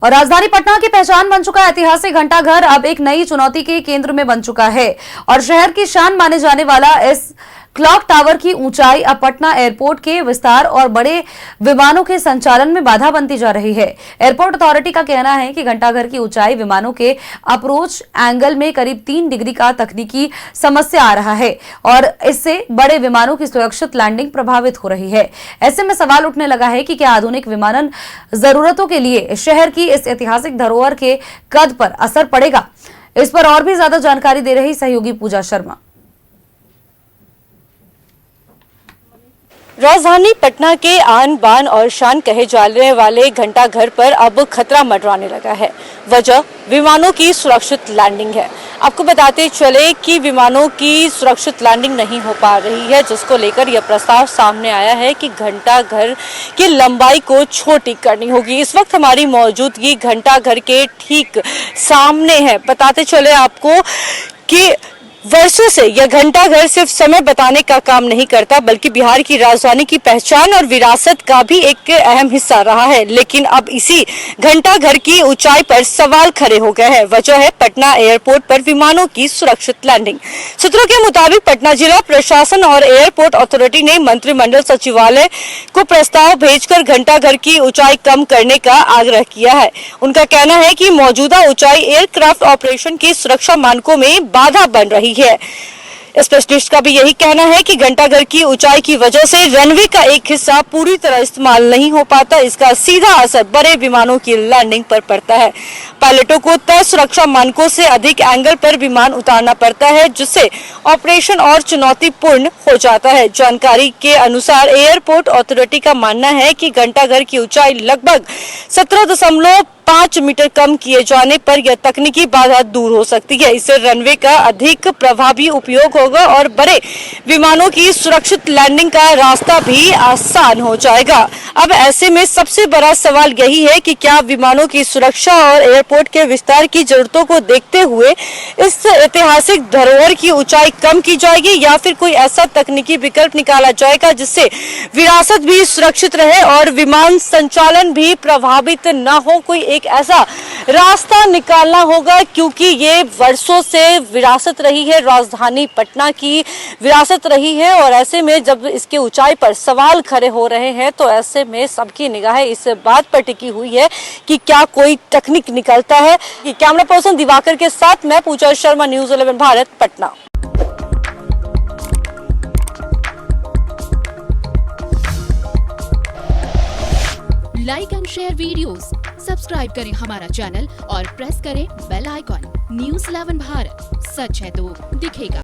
और राजधानी पटना की पहचान बन चुका ऐतिहासिक घंटाघर अब एक नई चुनौती के केंद्र में बन चुका है और शहर की शान माने जाने वाला इस क्लॉक टावर की ऊंचाई अब पटना एयरपोर्ट के विस्तार और बड़े विमानों के संचालन में बाधा बनती जा रही है। एयरपोर्ट अथॉरिटी का कहना है कि घंटाघर की ऊंचाई विमानों के अप्रोच एंगल में करीब 3 डिग्री का तकनीकी समस्या आ रहा है और इससे बड़े विमानों की सुरक्षित लैंडिंग प्रभावित हो रही है। ऐसे में सवाल उठने लगा है कि क्या आधुनिक विमानन जरूरतों के लिए शहर की इस ऐतिहासिक धरोहर के कद पर असर पड़ेगा। इस पर और भी ज्यादा जानकारी दे रही सहयोगी पूजा शर्मा। राजधानी पटना के आन बान और शान कहे जाने वाले घंटाघर पर अब खतरा मंडराने लगा है। वजह विमानों की सुरक्षित लैंडिंग है। आपको बताते चले कि विमानों की सुरक्षित लैंडिंग नहीं हो पा रही है, जिसको लेकर यह प्रस्ताव सामने आया है कि घंटाघर की लंबाई को छोटी करनी होगी। इस वक्त हमारी मौजूदगी घंटाघर के ठीक सामने है। बताते चले आपको कि वर्षों से यह घंटाघर सिर्फ समय बताने का काम नहीं करता, बल्कि बिहार की राजधानी की पहचान और विरासत का भी एक अहम हिस्सा रहा है। लेकिन अब इसी घंटाघर की ऊंचाई पर सवाल खड़े हो गए हैं। वजह है पटना एयरपोर्ट पर विमानों की सुरक्षित लैंडिंग। सूत्रों के मुताबिक पटना जिला प्रशासन और एयरपोर्ट अथॉरिटी ने मंत्रिमंडल सचिवालय को प्रस्ताव भेजकर घंटाघर की ऊंचाई कम करने का आग्रह किया है। उनका कहना है कि मौजूदा ऊंचाई एयरक्राफ्ट ऑपरेशन की सुरक्षा मानकों में बाधा बन रही है। स्पेशलिस्ट का भी यही कहना है कि घंटाघर की ऊंचाई की वजह से रनवे का एक हिस्सा पूरी तरह इस्तेमाल नहीं हो पाता। इसका सीधा असर बड़े विमानों की लैंडिंग पर पड़ता है। पायलटों को तय सुरक्षा मानकों से अधिक एंगल पर विमान उतारना पड़ता है, जिससे ऑपरेशन और चुनौतीपूर्ण हो जाता है। जानकारी के अनुसार एयरपोर्ट अथॉरिटी का मानना है कि घंटाघर की ऊंचाई लगभग 17.5 मीटर कम किए जाने पर यह तकनीकी बाधा दूर हो सकती है। इससे रनवे का अधिक प्रभावी उपयोग होगा और बड़े विमानों की सुरक्षित लैंडिंग का रास्ता भी आसान हो जाएगा। अब ऐसे में सबसे बड़ा सवाल यही है कि क्या विमानों की सुरक्षा और एयरपोर्ट के विस्तार की जरूरतों को देखते हुए इस ऐतिहासिक धरोहर की ऊंचाई कम की जाएगी, या फिर कोई ऐसा तकनीकी विकल्प निकाला जाएगा जिससे विरासत भी सुरक्षित रहे और विमान संचालन भी प्रभावित न हो। कोई एक ऐसा रास्ता निकालना होगा, क्योंकि ये वर्षों से विरासत रही है, राजधानी पटना की विरासत रही है। और ऐसे में जब इसके ऊंचाई पर सवाल खड़े हो रहे हैं, तो ऐसे में सबकी निगाहें इस बात पर टिकी हुई है कि क्या कोई तकनीक निकलता है। कैमरा पर्सन दिवाकर के साथ मैं Pooja Sharma, news 11 Bharat, Patna. Like and share videos, subscribe करें हमारा चैनल और प्रेस करें बेल आइकॉन। न्यूज़ 11 भारत, सच है तो दिखेगा।